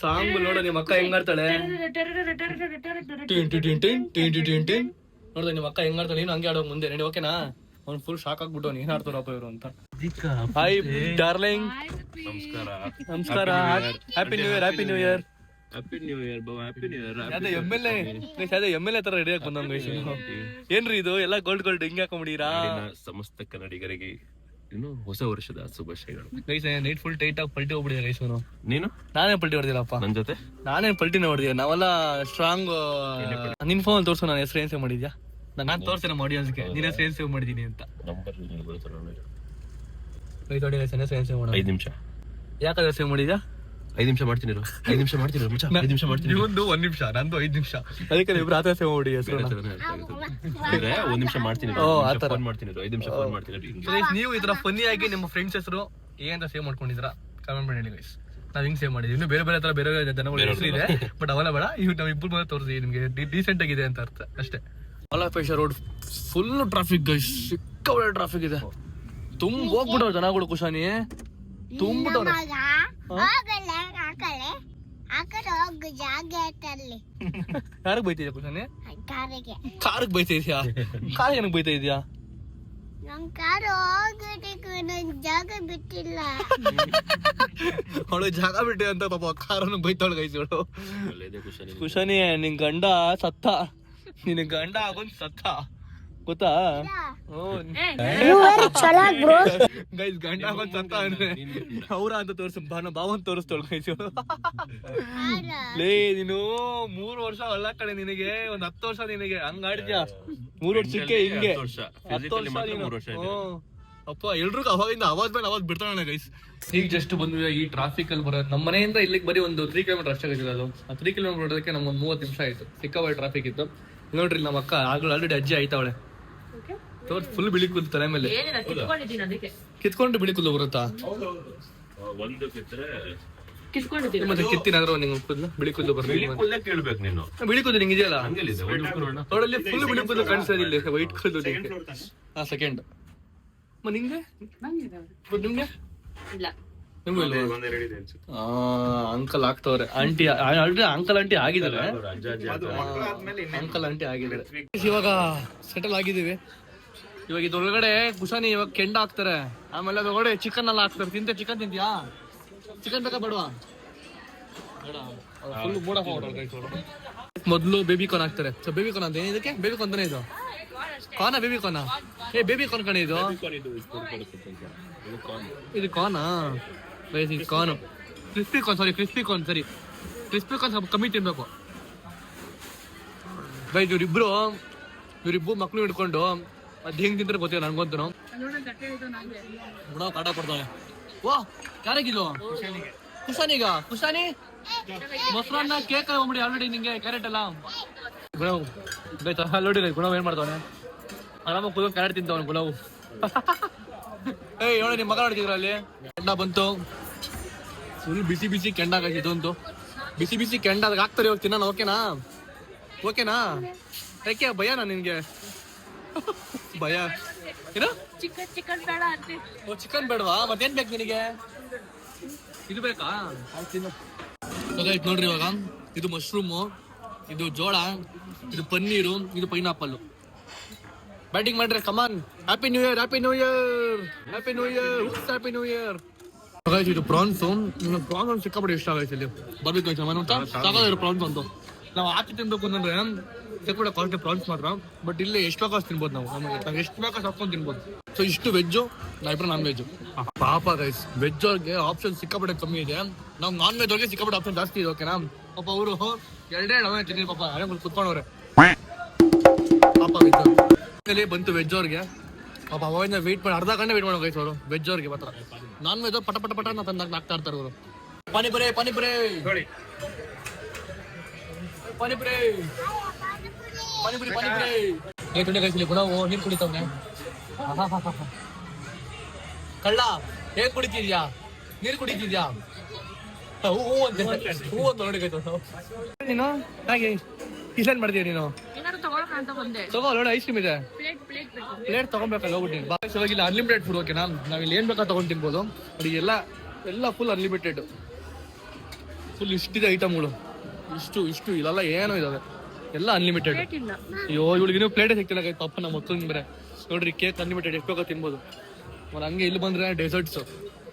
ಸಾಂಗ್ ನೋಡ ನಿಮ್ಮ ಅಕ್ಕ ಹೆಂಗಾಡ್ತಾಳೆ. ನೋಡ್ದೆ ನಿಮ್ಮ ಅಕ್ಕ ಹೆಂಗಾಡ್ತಾಳೆ. ನೀನು ಹಂಗೆ ಆಡೋ ಮುಂದೆ ನಡಿ, ಓಕೆನಾ? ಅವ್ನು ಫುಲ್ ಶಾಕ್ ಆಗ್ಬಿಟ್ಟು ಅವ್ನು ಏನ್ ಆಡ್ತಾರಪ್ಪ ಇವರು ಅಂತ. ಹಾಯ್ ಡಾರ್ಲಿಂಗ್, ನಮಸ್ಕಾರ. Happy new year. ಅದೇ MLA ತರ ರೆಡಿ ಆಗಿ ಬಂದ. ಏನ್ರಿ ಇದು ಎಲ್ಲ ಗೋಲ್ಡ್ ಹಿಂಗೆ ಹಾಕೊಂಡ್ಬಿಡೀರಾ? ಸಮಸ್ತ ಕನ್ನಡಿಗರಿಗೆ ಇನ್ನು ಹೊಸ ವರ್ಷದ ಶುಭಾಶಯಗಳು. ಗೈಸ್ ನೈಟ್ ಫುಲ್ ಟೈಟ್ ಆಗಿ ಪಲ್ಟಿ ಹೋಗ್ಬಿಟ್ಟಿದೆ ಗೈಸ್. ನೀನು ನಾನೇ ಪಲ್ಟಿ ಹೊಡೆದಿಲ್ಲಪ್ಪ, ನನ್ ಜೊತೆ ನಾನೇನ್ ಪಲ್ಟಿನೇ ಹೊಡೆದಿಲ್ಲ. ನಾವೆಲ್ಲ ಸ್ಟ್ರಾಂಗ್. ನಿನ್ ಫೋನ್ ತೋರ್ಸು, ನಾನು ಹೆಸರು ಏನ್ ಸೇವ್ ಮಾಡಿದ್ಯಾ? ನಾನು ತೋರ್ಸಿ ನಮ್ಮ ಆಡಿಯನ್ಸ್ಗೆ ನಿನ್ನ ಹೆಸರು ಏನ್ ಸೇವ್ ಮಾಡಿದೀನಿ ಅಂತ. ನಂಬರ್ ಗೈಸ್ ನೋಡಿ ಗೈಸ್, ಹೆಸರು ಏನ್ ಸೇವ್ ಮಾಡೋದು? 5 ನಿಮಿಷ. ಯಾಕಾದ್ರೆ ಸೇವ್ ಮಾಡಿದ್ಯಾ? 5 ನಿಮಿಷ ಮಾಡ್ತೀನಿ. 5 ನಿಮಿಷ ಮಾಡ್ತೀನಿ. 5 ನಿಮಿಷ ಮಾಡ್ತೀನಿ. ಒಂದು 1 ನಿಮಿಷ, ನಂದು 5 ನಿಮಿಷ. ಅದಕ್ಕೆ ಇಬ್ರು ಆತರ ಸೇವ್ ಮಾಡಿ ಹೆಸರು. 1 ನಿಮಿಷ ಮಾಡ್ತೀನಿ. ಫೋನ್ ಮಾಡ್ತೀನಿ. 5 ನಿಮಿಷ ಫೋನ್ ಮಾಡ್ತೀನಿ. ನೀವು ಈ ತರ ಫನ್ನಿ ಆಗಿ ನಿಮ್ಮ ಫ್ರೆಂಡ್ಸ್ ಹೆಸರು ಏನಂತ ಸೇವ್ ಮಾಡ್ಕೊಂಡಿದ್ರ ಕಮೆಂಟ್ ಮಾಡಿ ಹೇಳಿ ಗೈಸ್. ನಾವ್ ಹಿಂಗ್ ಸೇವ್ ಮಾಡಿದ್ವಿ. ಇನ್ನು ಬೇರೆ ಬೇರೆ ತರ ಬೇರೆ ಜನಗಳು ಹೆಸರು ಇದೆ, ಬಟ್ ಅವೆಲ್ಲ ಬೇಡ. ಇವ್ ನಾವ್ ಇಬ್ಬರು ಮೇಲೆ ತೋರಿಸಿ ನಿಮ್ಗೆ ಡೀಸೆಂಟ್ ಆಗಿದೆ ಅಂತ ಅರ್ಥ ಅಷ್ಟೇ. ಮಲಪೇಶ ರೋಡ್ ಫುಲ್ ಟ್ರಾಫಿಕ್ ಗೈಸ್, ಸಿಕ್ಕಾಪಟ್ಟೆ ಟ್ರಾಫಿಕ್ ಇದೆ. ತುಂಬ ಹೋಗ್ಬಿಟ್ಟವ್ರು ಜನಗಳು. ಕುಶಾನಿ ತುಂಬಿಟ್ಟವ್ರೆ. ಯಾರಿಗೆ ಬೈತಿದ್ಯಾ ಕುಶಾನಿ? ಕಾರಿಗೆ ಬೈತಾ ಇದೆಯಾ? ಕಾರಿಗೆ ಏನಕ್ಕೆ ಬೈತಾ ಇದೆಯಾ? ಅವಳು ಜಾಗ ಬಿಟ್ಟೆ ಅಂತ ಪಾಪ ಕಾರನ್ನು ಬೈತಾಳು ಗೈಸ್ ಇವಳು. ಕುಶಾನಿ ನಿನ್ ಗಂಡ ಸತ್ತ, ನಿನ್ ಗಂಡ ಆಗೊಂದ್ ಸತ್ತ ಗೊತ್ತಾ? ಗೈಸ್ ಗಂಡ ಆಗೊಂದ್ ಸತ್ತ ಅಂದ್ರೆ ಅವ್ರ ಅಂತ ತೋರ್ಸ ಭಾವನ್ ತೋರಿಸ್ತವಳು ಗೈಸ್ ಇವಳು. ಲೇ ನೀನು 3 ವರ್ಷ ಅಲ್ಲ ಕಡೆ, ನಿನಗೆ ಒಂದ್ 10 ವರ್ಷ ನಿನಗೆ ಹಂಗ ಆಡಿದ್ಯಾ. 3 ವರ್ಷಕ್ಕೆ ಹಿಂಗೆ 10 ವರ್ಷ ನೀನು. ಅಪ್ಪ ಎಲ್ರಿಗೂ ಅವಾಗಿಂದ ಅವಾಜ್ ಮೇಲೆ ಅವಾಜ್ ಬಿಡ್ತಾಳೆ ಗೈಸ್. ಈಗ ಜಸ್ಟ್ ಬಂದ್ವಿ ಈ ಟ್ರಾಫಿಕ್ ಅಲ್ಲಿ ಬರೋದು. ನಮ್ಮ ಮನೆಯಿಂದ ಇಲ್ಲಿಗೆ ಬರೀ ಒಂದು 3 ಕಿಲೋಮೀಟರ್ ಅಷ್ಟೇ ಗೈಸ್ ಅದು. ಆ 3 ಕಿಲೋಮೀಟರ್ ಬರೋದಕ್ಕೆ ನಮ್ಗೊಂದು 30 ನಿಮಿಷ ಆಯ್ತು. ಸಿಕ್ಕಾಪಟ್ಟೆ ಟ್ರಾಫಿಕ್ ಇತ್ತು. ನೋಡ್ರಿ ನಮ್ಮ ಅಕ್ಕ ಆಲ್ರೆಡಿ ಅಜ್ಜಿ ಆಯ್ತಾವಳೆ. ಫುಲ್ ಬಿಳಿ ಕೂದಲು ತಲೆ ಮೇಲೆ ಕಿತ್ಕೊಂಡು ಬಿಳಿ ಕೂದಲು ಬರುತ್ತಾ? ಮತ್ತೆ ಕಿತ್ತಿನಾದ್ರೂ ನಿಂಗೆ ಕೂದಲು ಬಿಳಿ ಕೂದಲು ಬರ್ತದೆ. ಕೇಳ್ಬೇಕು ನೀನು. ಬಿಳಿ ಕೂದಲು ನಿಂಗೆ ಇದೆಯಲ್ಲ ನೋಡಲ್ಲಿ, ಫುಲ್ ಬಿಳಿ ಕೂದಲು ಕಾಣಿಸ್ತಾ ಇಲ್ಲ, ವೈಟ್ ಕೂದಲು. ಹಾ ಸೆಕೆಂಡ್ ನಿಂಗೆ ನಿಮ್ಗೆ ನಿಮ್ಗೂ ಅಂಕಲ್ ಆಗ್ತವ್ರೆ. ಆಂಟಿ ಆಲ್ರೆಡಿ ಅಂಕಲ್ ಆಂಟಿ ಆಗಿದ್ದಾರೆ. ಅಂಕಲ್ ಆಂಟಿ ಆಗಿದ್ದಾರೆ. ಇವಾಗ ಸೆಟಲ್ ಆಗಿದ್ದೀವಿ. ಇವಾಗ ಇದ್ರೊಳಗಡೆ ಕುಶಾನಿ ಇವಾಗ ಕೆಂಡ ಹಾಕ್ತಾರೆ, ಆಮೇಲೆ ಅದ್ರೊಳಗಡೆ ಚಿಕನ್ ಎಲ್ಲ ಹಾಕ್ತಾರೆ. ತಿಂತೆ ಚಿಕನ್ ತಿಂತೀಯಾ? ಚಿಕನ್ ಬೇಕಾ ಬೇಡವಾ? ಫುಲ್ ಮೂಡ ಮೊದಲು ಬೇಬಿ ಕಾರ್ನ್ ಹಾಕ್ತಾರೆ. ಸೊ ಬೇಬಿ ಕಾರ್ನ್ ಅಂತ ಇದಕ್ಕೆ ಬೇಬಿ ಕಾರ್ನ್ ಅಂತಾನೆ ಇದು. ಕಾರ್ನ ಬೇಬಿ ಕಾರ್ನ? ಏ ಬೇಬಿ ಕಾರ್ನ್ ಕಣೆ ಇದು. ಇದು ಕಾರ್ನಾ? ಇದು ಕಾರ್ನ್. ಕ್ರಿಸ್ಪಿ ಕಾರ್ನ್, ಸಾರಿ ಕ್ರಿಸ್ಪಿ ಕಾರ್ನ್. ಸರಿ ಕ್ರಿಸ್ಪಿ ಕಾರ್ನ್ ಸ್ವಲ್ಪ ಕಮ್ಮಿ ತಿನ್ಬೇಕು ಬೈ. ಇವ್ರಿಬ್ರು ಮಕ್ಳು ಹಿಡ್ಕೊಂಡು ಅದ್ ಹೆಂಗ್ ತಿಂತಾರೆ ಗೊತ್ತಿಲ್ಲ ನನ್ಗಂತೂ. ನಾವು ಕಾಟ ಕೊಡ್ತಾಳೆ. ವಾ ಯಾರಿಗಿಲ್ಲ? ಕುಶಾನಿಗ? ಕುಶಾನಿ ಮೊಸರನ್ನ ಕೇಕ್ ಹೋಗ್ಬಿಡಿ ಆಲ್ರೆಡಿ ನಿಂಗೆ ಕ್ಯಾರೆಟ್ ಎಲ್ಲ ಗುಣವು ಬೈತಾ ನೋಡಿ. ಗುಣವ್ ಏನ್ ಮಾಡ್ತಾವನೆ? ಆರಾಮಾಗಿ ಕುದ ಕ್ಯಾರೆಟ್ ತಿಂತವನು ಗುಣವು. ಏಯ್ ನೋಡಿ ನಿಮ್ ಮಗ ನೋಡ್ತಿದ್ರ ಅಲ್ಲಿ ಕೆಂಡ ಬಂತು. ಫುಲ್ ಬಿಸಿ ಬಿಸಿ ಕೆಂಡ ಇದೊಂದು ಬಿಸಿ ಬಿಸಿ ಕೆಂಡ ಅದಾಗ ಹಾಕ್ತಾರೆ. ಇವಾಗ ತಿನ್ನ ಓಕೆನಾ? ಓಕೆನಾ? ಯಾಕೆ ಭಯನಾ ನಿನ್ಗೆ? ಭಯ ಏನು? ಚಿಕನ್ ಬೇಡ ಅಂತೆ. ಓ ಚಿಕನ್ ಬೇಡವಾ? ಮತ್ತೇನ್ ಬೇಕು ನಿನಗೆ? ಇದು ಬೇಕಾ? ನೋಡ್ರಿ ಇವಾಗ ಇದು ಮಶ್ರೂಮು, ಇದು ಜೋಳ, ಇದು ಪನ್ನೀರು, ಇದು ಪೈನಾಪಲ್. ಬ್ಯಾಟಿಂಗ್ ಮಾಡ್ರಿ come on. Happy new year, happy new year, happy new year, happy new year. ಇದು ಪ್ರಾನ್ಸ್. ಪ್ರಾನ್ಸ್ ಸಿಕ್ಕಾಪಟ್ಟೆ ಇಷ್ಟ ಆಗೈತೆ ಇಲ್ಲಿ ಬರ್ಬೇಕು ಮನೆ ಅಂತ ಸಾಕಾದ್ರೆ ಪ್ರಾನ್ಸ್ ಅಂತ. ನಾವು ಹಾಕಿ ತಿನ್ಬೇಕು ಅಂತಂದ್ರೆ ಸಿಕ್ಕಾಪಟ್ಟೆ ಕಾಸ್ಟ್ಲಿ ಪ್ರಾನ್ಸ್ ಮಾತ್ರ. ಬಟ್ ಇಲ್ಲಿ ಎಷ್ಟು ಬೇಕಾಸ್ ತಿನ್ಬೋದು ನಾವು. ನಮ್ಗೆ ಎಷ್ಟು ಬೇಕಾಸ್ ಹಾಕೊಂಡು ತಿನ್ಬೋದು. ಸೊ ಇಷ್ಟು ವೆಜ್ಜು, ನಾವಿಬ್ರು ನಾನ್ ವೆಜ್. ಪಾಪ ಗೈಸ್ ವೆಜ್ ಅವ್ರಿಗೆ ಆಪ್ಷನ್ ಸಿಕ್ಕಾಪಟ್ಟೆ ಕಮ್ಮಿ ಇದೆ. ನಾವು ನಾನ್ ವೆಜ್ ಅವ್ರಿಗೆ ಸಿಕ್ಕಾಪಟ್ಟೆ ಆಪ್ಷನ್ ಜಾಸ್ತಿ ಇದೆ. ಓಕೆನಾ? ಪಾಪ ಅವರು ಎರಡೇ ಅವೇ ತಿನ್ನಿ ಪಾಪ ಕುತ್ಕೊಂಡವ್ರೆ ಪಾಪ. ವೆಜ್ ಬಂತು ವೆಜ್ ಅವ್ರಿಗೆ ಪಾಪ ಅವಾಗಿಂದ ವೆಯ್ಟ್ ಮಾಡಿ ಅರ್ಧ ಗಂಟೆ ವೆಯ್ಟ್ ಮಾಡೋ ಗೈಸ್ ಅವರು ವೆಜ್ ಅವ್ರಿಗೆ ಮಾತ್ರ. ನಾನ್ ವೆಜ್ ಪಟ ಪಟ ಪಟ ತಂದು ಹಾಕ್ತಾ ಇರ್ತಾರೆ ಅವರು. ಪಾನಿಪುರಿ ಪಾನಿಪುರಿ ಪಾನಿಪುರಿ ಪಾನಿಪುರಿ ಪಾನಿಪುರಿ. ತುಂಡೆ ಕಳಿಸಲಿ ಕೂಡ ನೀರು ಕುಡಿತವ್ನೆ. ಕಳ್ಳ ಹೇಗ್ ಕುಡಿತಿದ್ಯಾ? ನೀರು ಕುಡಿತಿದ್ಯಾ? ಹೂ ಅಂತ ನೋಡಿ ನೀನು ಹಾಗೆ ಇಲ್ಲೇನ್ ಮಾಡ್ತೀಯ ನೀನು? ತಗೋ ನೋಡಿ ಐಸ್ ಕ್ರೀಮ್ ಇದೆ. ಪ್ಲೇಟ್ ತಗೊಬೇಕಲ್ಲ ಹೋಗ್ಬಿಟ್ಟು ಇವಾಗ ಇಲ್ಲಿ ಅನ್ಲಿಮಿಟೆಡ್ ಫುಡ್. ಓಕೆನಾ? ನಾವ್ ಇಲ್ಲಿ ಏನ್ ಬೇಕಾ ತಗೊಂಡ್ ತಿನ್ಬೋದು. ಎಲ್ಲ ಫುಲ್ ಅನ್ಲಿಮಿಟೆಡ್. ಫುಲ್ ಇಷ್ಟಿದೆ ಐಟಮ್ಗಳು. ಇಷ್ಟು ಇಲ್ಲೆಲ್ಲ ಏನೋ ಇದಾವೆ ಎಲ್ಲ ಅನ್ಲಿಮಿಟೆಡ್. ಅಯ್ಯೋ ಇವಳಿಗಿನ್ನೂ ಪ್ಲೇಟೇ ಸಿಗ್ತಿಲ್ಲ ಪಾಪ ನಮ್ಮ ಮಕ್ಕಳಿಗೆ ಬೇರೆ. ನೋಡ್ರಿ ಕೇಕ್ ಅನ್ಲಿಮಿಟೆಡ್ ಎಷ್ಟು ಬೇಕೋ ತಿನ್ಬೋದು. ಮತ್ತೆ ಹಂಗೆ ಇಲ್ಲಿ ಬಂದ್ರೆ ಡೆಸರ್ಟ್ಸ್.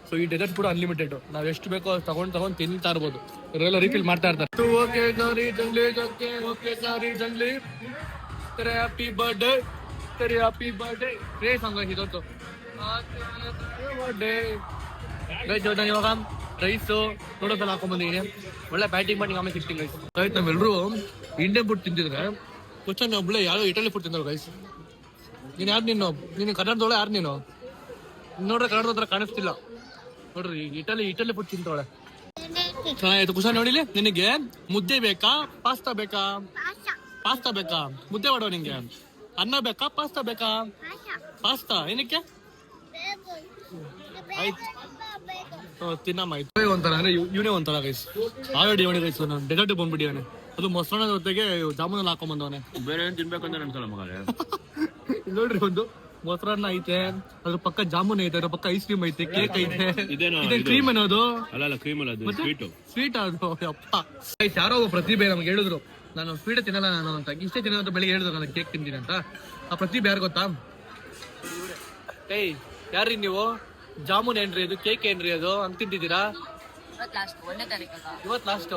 ಸೊ ಈ ಡೆಸರ್ಟ್ ಕೂಡ ಅನ್ಲಿಮಿಟೆಡ್. ನಾವ್ ಎಷ್ಟು ಬೇಕೋ ತಗೊಂಡ್ ತಿಂತಾ ಇರ್ಬೋದು. ಇವರೆಲ್ಲ ರೀಫಿಲ್ ಮಾಡ್ತಾ ಇರ್ತಾರೆ. ಹ್ಯಾಪಿ ಬರ್ಡೇ ರೇ ಸಾಂಗ್ ಇದೊಂದು ನಾನು ಇವಾಗ ರೈಸು ನೂಡಲ್ಸ್ ಎಲ್ಲ ಹಾಕೊಂಡ್ಬಂದಿದ್ದೀನಿ. ಒಳ್ಳೆ ಬ್ಯಾಟಿಂಗ್ ಮಾಡಿ ಆಮೇಲೆ ಸಿಕ್ಸ್ಟಿಂಗ್ ಗೈಸ್. ರೈಸ್ ನಾವೆಲ್ಲರೂ ಇಂಡಿಯನ್ ಫುಡ್ ತಿಂತಿದ್ರೆ ಕ್ವಶನ್ ಒಬ್ಳೆ ಯಾರೋ ಇಟಲಿ ಫುಡ್ ತಿಂದ್ರು ಗೈಸ್. ನೀನು ಯಾರು ನೀನು ಕನ್ನಡದವಳೆ ಯಾರು ನೀನು ನೋಡ್ರೆ ಕನ್ನಡದ ಹತ್ರ ಕಾಣಿಸ್ತಿಲ್ಲ ನೋಡ್ರಿ. ಇಟಲಿ ಫುಡ್ ತಿಂತವಳೆ. ಚೆನ್ನಾಗಿತ್ತು. ಕುಶ ನೋಡಿಲಿ, ನಿನಗೆ ಮುದ್ದೆ ಬೇಕಾ ಪಾಸ್ತಾ ಬೇಕಾ? ಪಾಸ್ತಾ ಬೇಕಾ? ಮುದ್ದೆ ಮಾಡೋ ನಿಂಗೆ. ಅನ್ನ ಬೇಕಾ ಪಾಸ್ತಾ ಬೇಕಾ? ಪಾಸ್ತಾ ಏನಕ್ಕೆ? ಆಯ್ತು ತಿನ್ನಮ್ಮ ಆಯ್ತು. ಒಂಥರ ಅಂದ್ರೆ ಇವನೇ ಒಂಥರ ಗೈಸ್. ಆಲ್ರೆಡಿ ಇವನೇ ಗೈಸ್ ನಾನು ಡೆಸರ್ಟ್ ಬಂದ್ಬಿಟ್ಟಿವನೆ. ಅದು ಮೊಸರನ್ನ ಜೊತೆಗೆ ಜಾಮೂನಲ್ಲಿ ಹಾಕೊಂಡ್ಬಂದವನೆ. ಬೇರೆ ಏನ್ ತಿನ್ಬೇಕಂತ ಅನ್ಸಲ್ಲ ಮಗ. ನೋಡ್ರಿ, ಒಂದು ಮೊಸರನ್ನ ಐತೆ, ಅದ್ರ ಪಕ್ಕ ಜಾಮೂನ್ ಐತೆ, ಅದ್ರ ಪಕ್ಕ ಐಸ್ ಕ್ರೀಮ್ ಐತೆ, ಕೇಕ್ ಐತೆ. ಇದೇನ್ ಕ್ರೀಮ್ ಅನ್ನೋದು? ಅಲ್ಲ ಕ್ರೀಮ್ ಅಲ್ಲ, ಅದು ಸ್ವೀಟ್ ಅದು. ಅಪ್ಪ ಯಾರೋ ಒಬ್ಬ ಪ್ರತಿಭೆ ನಮ್ಗೆ ಹೇಳಿದ್ರು, ನಾನು ಸ್ವೀಟ್ ತಿನ್ನಲ್ಲ ನಾನು ಅಂತ. ಇಷ್ಟೇ ತಿನ್ನೋ ಅಂತ ಬೆಳಿಗ್ಗೆ ಹೇಳಿದ್ರು ನಾನು ಕೇಕ್ ತಿಂತೀನಿ ಅಂತ. ಆ ಪ್ರತಿಭೆ ಯಾರು ಗೊತ್ತಾ? ಏಯ್ ಯಾರ್ರಿ ನೀವು? ಜಾಮೂನ್ ಏನ್ರಿ ಅದು, ಕೇಕ್ ಏನ್ರಿ ಅದು ಅಂತ ತಿಂತಿದ್ದೀರಾ? ಇವತ್ ಲಾಸ್ಟ್.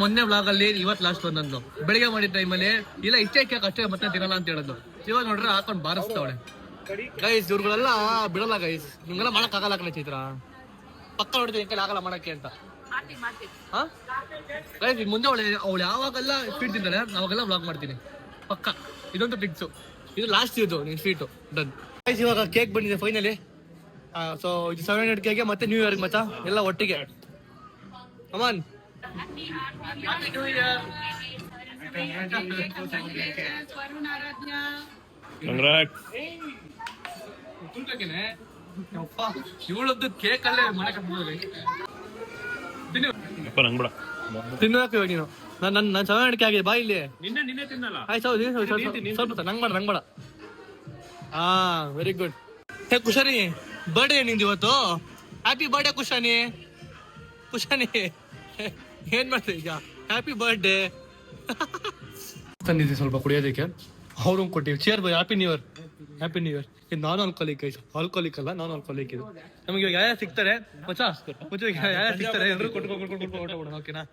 ಮೊನ್ನೆ ಬ್ಲಾಗ್ ಅಲ್ಲಿ ಇವತ್ ಲಾಸ್ಟ್ ಒಂದೊಂದು ಬೆಳಿಗ್ಗೆ ಮಾಡಿದ ಟೈಮಲ್ಲಿ ಇಲ್ಲ ಇಷ್ಟೇ ಕೇಕ್ ಅಷ್ಟೇ ಮತ್ತೆ ತಿನ್ನಲ್ಲ ಅಂತ ಹೇಳೋದು. ಇವಾಗ ನೋಡ್ರೆ ಹಾಕೊಂಡ್ ಬಾರಿಸ್ತಾವಳೆ ಗೈಸ್. ಇವ್ರುಗಳೆಲ್ಲ ಬಿಡಲ್ಲ ಗೈಸ್, ನಿಮ್ಗೆಲ್ಲ ಮಾಡಕ್ ಆಗಲ್ಲ ಕಣ ಚೈತ್ರ. ಪಕ್ಕ ನೋಡ್ತೀನಿ ಕೈ ಆಗಲ್ಲ ಮಾಡಕ್ಕೆ ಅಂತ. ಹಾ ಗೈಸ್, ಮುಂದೆ ಅವಳು ಯಾವಾಗೆಲ್ಲ ಸ್ವೀಟ್ ತಿಂತಾಳೆ ಅವಾಗೆಲ್ಲ ಬ್ಲಾಗ್ ಮಾಡ್ತೀನಿ ಪಕ್ಕ. ಇದೊಂದು ಫಿಕ್ಸು. ಇದು ಲಾಸ್ಟ್ ಇದು ನಿನ್ ಸ್ವೀಟು ಡನ್ ಗೈಸ್. ಇವಾಗ ಕೇಕ್ ಬಂದಿದೆ ಫೈನಲಿ. ಸೊ ಇದು 700 ಕೇಗೆ ಮತ್ತೆ ನ್ಯೂ ಇಯರ್ಗೆ ಮತ್ತ ಎಲ್ಲ ಒಟ್ಟಿಗೆ. ಕಮಾನ್ ಇವಳದ್ದು ಕೇಕ್ ಅಲ್ಲೇ ಮಾಡಕ್ ತಿನ್ನೋಕೆ ಇವಾಗ ನೀನು. ನನ್ನ 700 ಕೆ ಆಗಿದೆ ಬಾ ಇಲ್ಲಿ. ನಿನ್ನೆ ತಿನ್ನಲ್ಲ. ಆಯ್ತು ಸ್ವಲ್ಪ ನಂಗ್ ಬೇಡ. ಹಾ ವೆರಿ ಗುಡ್. ಹೇ ಕುಶಾನಿ, ಬರ್ಡೇ ನಿಂದು ಇವತ್ತು. Happy birthday ಕುಶಾನಿ. ಏನ್ ಮಾಡ್ತೀವಿ ಈಗ? ಹ್ಯಾಪಿ ಬರ್ಡೇ ತಂದಿದ್ದೆ ಸ್ವಲ್ಪ ಕುಡಿಯೋದಕ್ಕೆ. ಅವ್ರು ಕೊಟ್ಟಿವಿ. Cheers bye. Happy new year. Happy new year. ಇದು ನಾನ್ ಆಲ್ಕೋಲಿಕ್ ಐಸ್, ಆಲ್ಕೋಲಿಕ್ ಅಲ್ಲ, ನಾನ್ ಆಲ್ಕೋಲಿಕ್ ಇದು. ನಮಗೆ ಇವಾಗ ಯಾವ ಸಿಗ್ತಾರೆ ಯಾವ ಸಿಗ್ತಾರೆ ಎಲ್ಲರೂ ಕೊಟ್ಟು ಓಕೆನಾ?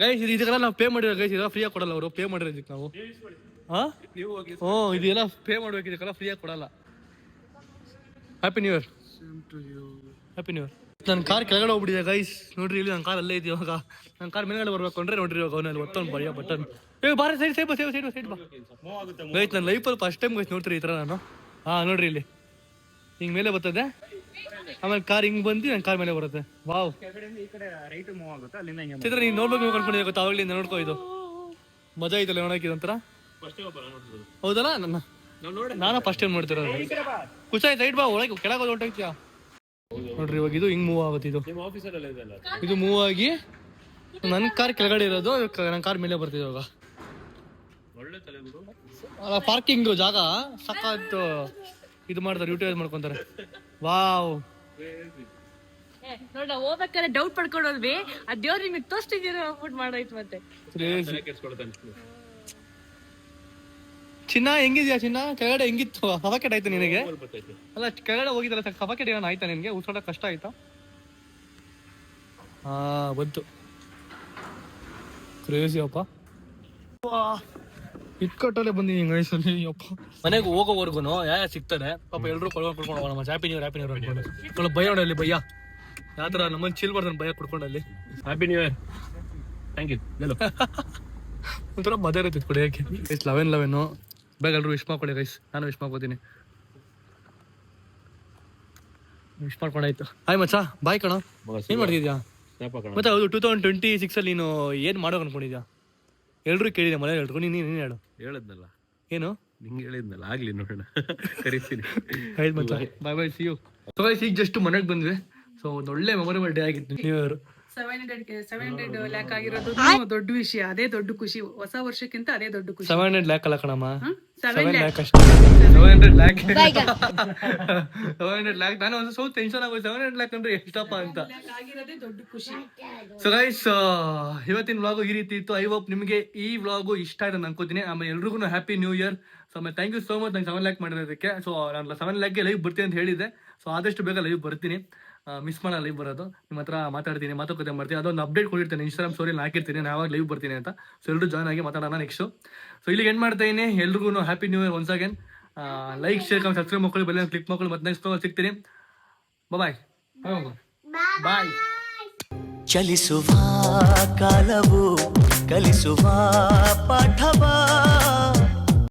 ಗೈಸ್ ಇದಕ್ಕೆಲ್ಲ ನಾವು ಪೇ ಮಾಡಿರೋ ಗೈಸ್. ಇದೆಲ್ಲ ಫ್ರೀಯಾಗಿ ಕೊಡಲ್ಲ ಅವರು. ಪೇ ಮಾಡಿರೋದಕ್ಕೆ ನಾವು ಇದೆಲ್ಲ ಪೇ ಮಾಡ್ಬೇಕು. ಇದಕ್ಕೆಲ್ಲ ಫ್ರೀಯಾಗಿ ಕೊಡಲ್ಲ. Happy new year. Happy new year. ನನ್ನ ಕಾರ್ ಕೆಳಗಡೆ ಹೋಗ್ಬಿಟ್ಟಿದೆ ಗೈಸ್. ನೋಡ್ರಿ ಇಲ್ಲಿ ನನ್ನ ಕಾರ್ ಅಲ್ಲೇ ಇದೆ. ಇವಾಗ ನನ್ನ ಕಾರ್ ಮೇಲ್ಗಡೆ ಬರ್ಬೇಕು ಅಂದ್ರೆ ನೋಡ್ರಿ ಇವಾಗ ಅವನಲ್ಲಿ ಒತ್ತೊಂದು ಬರಿಯ ಬಟನ್. ಬಾರ ಸೈಡ್ ಬಾ ಗೈಸ್. ನನ್ನ ಲೈಫಲ್ಲಿ ಫಸ್ಟ್ ಟೈಮ್ ಗೈಸ್ ನೋಡ್ತೀರಿ ಈ ಥರ ನಾನು. ನೋಡ್ರಿ ಇಲ್ಲಿ ಹಿಂಗ್ ಮೇಲೆ ಬರ್ತದೆ, ಆಮೇಲೆ ಕಾರ್ ಹಿಂಗ್ ಬಂದು ನನ್ನ ಕಾರ್ ಮೇಲೆ ಬರುತ್ತೆ. ವಾವ್ ಚಿತ್ರ ನೀನು ನೋಡ್ಬೇಕು ಅನ್ಕೊಂಡಿದ್ದೆ ಗೊತ್ತಾ? ಅವಾಗಲಿಂದ ನೋಡ್ಕೋ. ಇದು ಮಜಾ ಐತಲ್ಲ ನೋಡಕ್ಕೆ ಇದೊಂಥರ. ಹೌದಲ್ಲ? ನಾನು ಫಸ್ಟ್ ಟೈಮ್ ನೋಡ್ತಿರೋದು. ಖುಷಿ ಆಯ್ತು. ಸೈಡ್ ಬಾ, ಒಳಗೆ ಕೆಳಗೆ ಹೊರಟೋಗ್ತೀಯಾ ನೋಡ್ರಿ. ಇವಾಗ ಇದು ಹಿಂಗ್ ಮೂವ್ ಆಗುತ್ತೆ. ಇದು ಮೂವ್ ಆಗಿ ನನ್ನ ಕಾರ್ ಕೆಳಗಡೆ ಇರೋದು, ನನ್ನ ಕಾರ್ ಮೇಲೆ ಬರ್ತಿದೆ. ಇವಾಗ ಪಾರ್ಕಿಂಗ್ ಜಾಗ ಸಖತ್ ಇದು ಮಾಡ್ತಾರೆ, ಯೂಟಿಲೈಸ್ ಮಾಡ್ಕೊಂತಾರೆ. ವಾವ್ ನೋಡ ಹೋಗ್ಬೇಕಾದ್ರೆ ಡೌಟ್ ಪಡ್ಕೊಂಡೋದ್ವಿ. ಆ ದೇವ್ರ ನಿಮಗೆ ತೋರಿಸ್ತಿದ್ದೀರ ಫುಡ್ ಮಾಡಾಯ್ತು ಮತ್ತೆ. ಚಿನ್ನ ಹೆಂಗಿದ್ಯಾ? ಚಿನ್ನ ಕೆಳಗಡೆ ಹೆಂಗಿತ್ತು? ಸಫಾಕೆಟ್ ಆಯ್ತು ನಿನಗೆ? ಅಲ್ಲ ಕೆಳಗಡೆ ಹೋಗಿದ್ದಲ್ಲ, ಸಫಾಕೆಟ್ ಏನೋ ಆಯ್ತಾ ನಿನಗೆ? ಉಸಿರಾಡ ಕಷ್ಟ ಆಯ್ತಾ? ಬಂತು. ಕ್ರೇಜಿ ಅಪ್ಪ. ಇಟ್ಕಟ್ಟಲ್ಲೇ ಬಂದಿದ್ದೀನಿ ವಯಸ್ಸಲ್ಲಿ ಅಪ್ಪ. ಮನೆಗೆ ಹೋಗೋವರೆಗೂ ಯಾವ ಸಿಗ್ತಾನೆ ಪಾಪ. ಎಲ್ಲರೂ ಕೊಡ್ಕೊಂಡು ಹೋಗೋಣ. ಹ್ಯಾಪಿ ನ್ಯೂ ಇಯರ್ ಅನ್ಕೊಂಡು ಭಯ ನೋಡಲ್ಲಿ. ಭಯ ಯಾವ ಥರ ನಮ್ಮನ್ನು ಚಿಲ್ ಬರ್ತಾನೆ ಭಯ ಕುಡ್ಕೊಂಡಲ್ಲಿ. Happy new year. Thank you. ಒಂಥರ ಮಜಾ ಇರುತ್ತೆ ಕುಡಿಯೋಕೆ. 11 ಬೇಗ ಎಲ್ಲರೂ ವಿಶ್ ಮಾಡ್ಕೊಳ್ಳಿ ಗೈಸ್. ನಾನು ವಿಶ್ ಮಾಡ್ಕೋತೀನಿ. ವಿಶ್ ಮಾಡ್ಕೊಂಡಾಯ್ತು. ಹಾಯ್ ಮಚ್ಚಾ, ಬಾಯ್ ಕಣ. ಏನ್ ಮಾಡ್ತಿದ್ಯಾ ಮತ್ತೆ? ಹೌದು 2026 ಅಲ್ಲಿ ನೀನು ಏನ್ ಮಾಡೋಕೆ ಅನ್ಕೊಂಡಿದ್ಯಾ? ಎಲ್ರು ಕೇಳಿದೆ ಮನೇಲಿ. ಹೇಳ್ರು ನೀನು ಹೇಳು. ಹೇಳದ್ನಲ್ಲ. ಏನು ನಿಂಗೆ ಹೇಳಿದ್ನಲ್ಲ, ಆಗ್ಲಿ ನೋಡೋಣ. ಕರಿತೀನಿ. ಆಯ್ತು ಮಚ್ಚಾ, ಬಾಯ್ ಬಾಯ್, ಸಿ ಯು. ಸೊ ಗೈಸ್ ಈಗ ಜಸ್ಟ್ ಮನೆಗೆ ಬಂದ್ವಿ. ಸೊ ಒಂದು ಒಳ್ಳೆ ಮೆಮೊರೇಬಲ್ ಡೇ ಆಗಿತ್ತು ನ್ಯೂ ಇಯರ್. 700 ಲ್ಯಾಕ್ ಆಗಿರೋದು ದೊಡ್ಡ ವಿಷಯ. ಅದೇ ದೊಡ್ಡ ಖುಷಿ. ಹೊಸ ವರ್ಷಕ್ಕಿಂತ ಅದೇ ದೊಡ್ಡ ಖುಷಿ. 700 ಲ್ಯಾಕ್ ಅಲ್ಲ ಕಣಮ್ಮ, 7 ಲ್ಯಾಕ್ ಅಷ್ಟೇ. 700 ಲ್ಯಾಕ್ 700 ಲ್ಯಾಕ್. ನಾನು ಒಂದು ಸ್ವಲ್ಪ ಟೆನ್ಷನ್ ಆಗೋದು. 700 ಲ್ಯಾಕ್ ಅಂದ್ರೆ ಎಷ್ಟಪ್ಪ ಅಂತ. ಆಗಿರೋದೇ ದೊಡ್ಡ ಖುಷಿ. ಸೊ ಗೈಸ್ ಇವತ್ತಿನ ವ್ಲಾಗು ಈ ರೀತಿ ಇತ್ತು. ಐ ಹೋಪ್ ನಿಮಗೆ ಈ ವ್ಲಾಗು ಇಷ್ಟ ಆಯ್ತು ಅಂತ ಅನ್ಕೋತೀನಿ. ಆಮೇಲೆ ಎಲ್ರಿಗೂ ಹ್ಯಾಪಿ ನ್ಯೂ ಇಯರ್. ಸೊ ಆಮೇಲೆ ಥ್ಯಾಂಕ್ ಯು ಸೋ ಮಚ್ ನಂಗೆ 7 ಲ್ಯಾಕ್ ಮಾಡಿರೋದಕ್ಕೆ. ಸೊ ನಾನು 7 ಲ್ಯಾಕ್ಗೆ ಲೈವ್ ಬರ್ತೀನಿ ಅಂತ ಹೇಳಿದ್ದೆ. ಸೊ ಆದಷ್ಟು ಬೇಗ ಲೈವ್ ಬರ್ತೀನಿ. ಮಿಸ್ ಮಾಡೋ ಲೈವ್ ಬರೋದು. ನಿಮ್ಮ ಹತ್ರ ಮಾತಾಡ್ತೀನಿ, ಮಾತುಕತೆ ಮಾಡ್ತೀನಿ. ಅದೊಂದು ಅಪ್ಡೇಟ್ ಕೊಟ್ಟಿರ್ತೀನಿ ಇನ್ಸ್ಟಾಗ್ರಾಮ್ ಸ್ಟೋರಿಲಿ ಹಾಕಿರ್ತೀನಿ ನಾನು ಯಾವಾಗ ಲೈವ್ ಬರ್ತೀನಿ ಅಂತ. ಸೊ ಎಲ್ಲರೂ ಜಾಯ್ನ್ ಆಗಿ ಮಾತಾಡೋಣ ನೆಕ್ಸ್ಟು. ಸೊ ಇಲ್ಲಿಗೆ ಏನು ಮಾಡ್ತಾ ಇದ್ದೀನಿ. ಎಲ್ರಿಗೂ happy new year once again. Like share comment subscribe ಮಾಡ್ಕೊಳ್ಳಿ, ಬೆಲ್ಲ ಕ್ಲಿಕ್ ಮಾಡ್ಕೊಳ್ಳಿ. ಮತ್ತೆ ನೆಕ್ಸ್ಟ್ ಸಿಗ್ತೀನಿ. ಬಾಯ್ ಬಾಯ್. ಚಲಿಸುವ ಕಾಲವು ಕಲಿಸುವ ಪಾಠವ